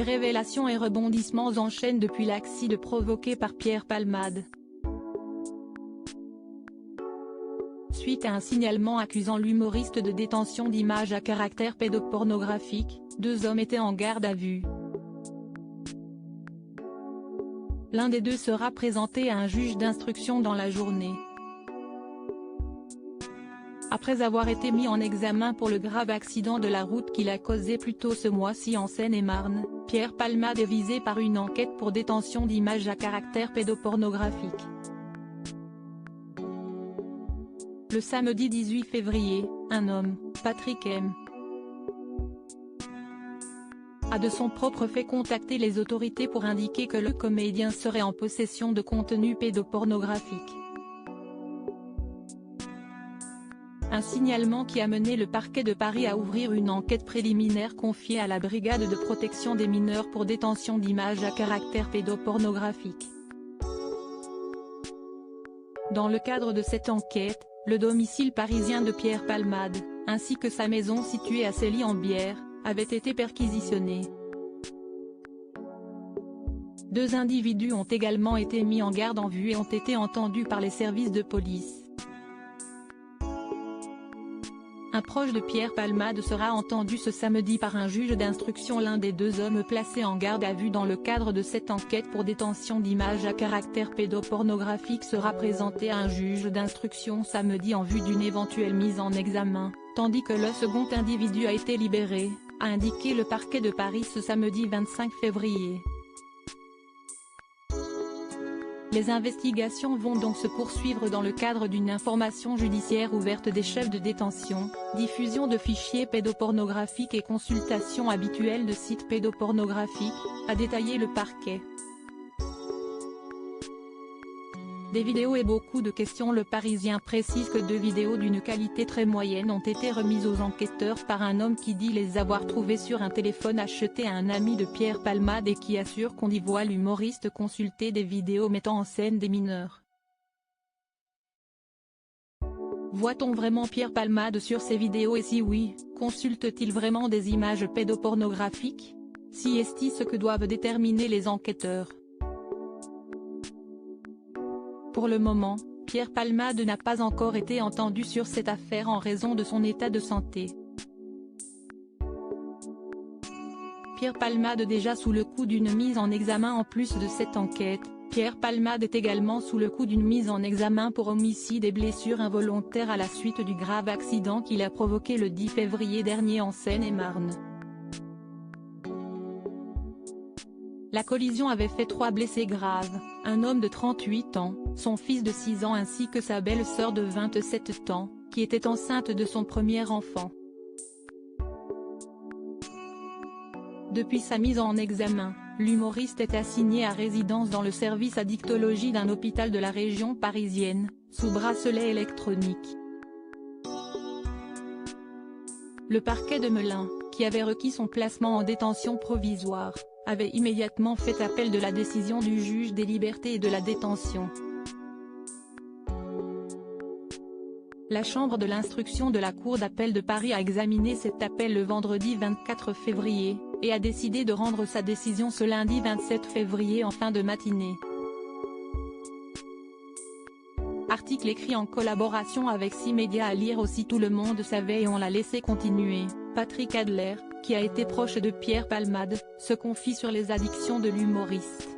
Les révélations et rebondissements enchaînent depuis l'accident provoqué par Pierre Palmade. Suite à un signalement accusant l'humoriste de détention d'images à caractère pédopornographique, 2 hommes étaient en garde à vue. L'un des 2 sera présenté à un juge d'instruction dans la journée. Après avoir été mis en examen pour le grave accident de la route qu'il a causé plus tôt ce mois-ci en Seine-et-Marne, Pierre Palmade est visé par une enquête pour détention d'images à caractère pédopornographique. Le samedi 18 février, un homme, Patrick M., a de son propre fait contacté les autorités pour indiquer que le comédien serait en possession de contenu pédopornographique. Un signalement qui a mené le parquet de Paris à ouvrir une enquête préliminaire confiée à la brigade de protection des mineurs pour détention d'images à caractère pédopornographique. Dans le cadre de cette enquête, le domicile parisien de Pierre Palmade, ainsi que sa maison située à Célie-en-Bière, avaient été perquisitionnés. 2 individus ont également été mis en garde en vue et ont été entendus par les services de police. Un proche de Pierre Palmade sera entendu ce samedi par un juge d'instruction. L'un des 2 hommes placés en garde à vue dans le cadre de cette enquête pour détention d'images à caractère pédopornographique sera présenté à un juge d'instruction samedi en vue d'une éventuelle mise en examen, tandis que le second individu a été libéré, a indiqué le parquet de Paris ce samedi 25 février. Les investigations vont donc se poursuivre dans le cadre d'une information judiciaire ouverte des chefs de détention, diffusion de fichiers pédopornographiques et consultation habituelle de sites pédopornographiques, a détaillé le parquet. Des vidéos et beaucoup de questions. Le Parisien précise que 2 vidéos d'une qualité très moyenne ont été remises aux enquêteurs par un homme qui dit les avoir trouvées sur un téléphone acheté à un ami de Pierre Palmade et qui assure qu'on y voit l'humoriste consulter des vidéos mettant en scène des mineurs. Voit-on vraiment Pierre Palmade sur ces vidéos et si oui, consulte-t-il vraiment des images pédopornographiques? Si est-ce ce que doivent déterminer les enquêteurs. Pour le moment, Pierre Palmade n'a pas encore été entendu sur cette affaire en raison de son état de santé. Pierre Palmade déjà sous le coup d'une mise en examen. En plus de cette enquête, Pierre Palmade est également sous le coup d'une mise en examen pour homicide et blessures involontaires à la suite du grave accident qu'il a provoqué le 10 février dernier en Seine-et-Marne. La collision avait fait 3 blessés graves, un homme de 38 ans, son fils de 6 ans ainsi que sa belle-sœur de 27 ans, qui était enceinte de son premier enfant. Depuis sa mise en examen, l'humoriste est assigné à résidence dans le service addictologie d'un hôpital de la région parisienne, sous bracelet électronique. Le parquet de Melun, qui avait requis son placement en détention provisoire, avait immédiatement fait appel de la décision du juge des libertés et de la détention. La chambre de l'instruction de la Cour d'appel de Paris a examiné cet appel le vendredi 24 février, et a décidé de rendre sa décision ce lundi 27 février en fin de matinée. Article écrit en collaboration avec 6 médias à lire aussi. Tout le monde savait et on l'a laissé continuer. Patrick Adler, qui a été proche de Pierre Palmade, se confie sur les addictions de l'humoriste.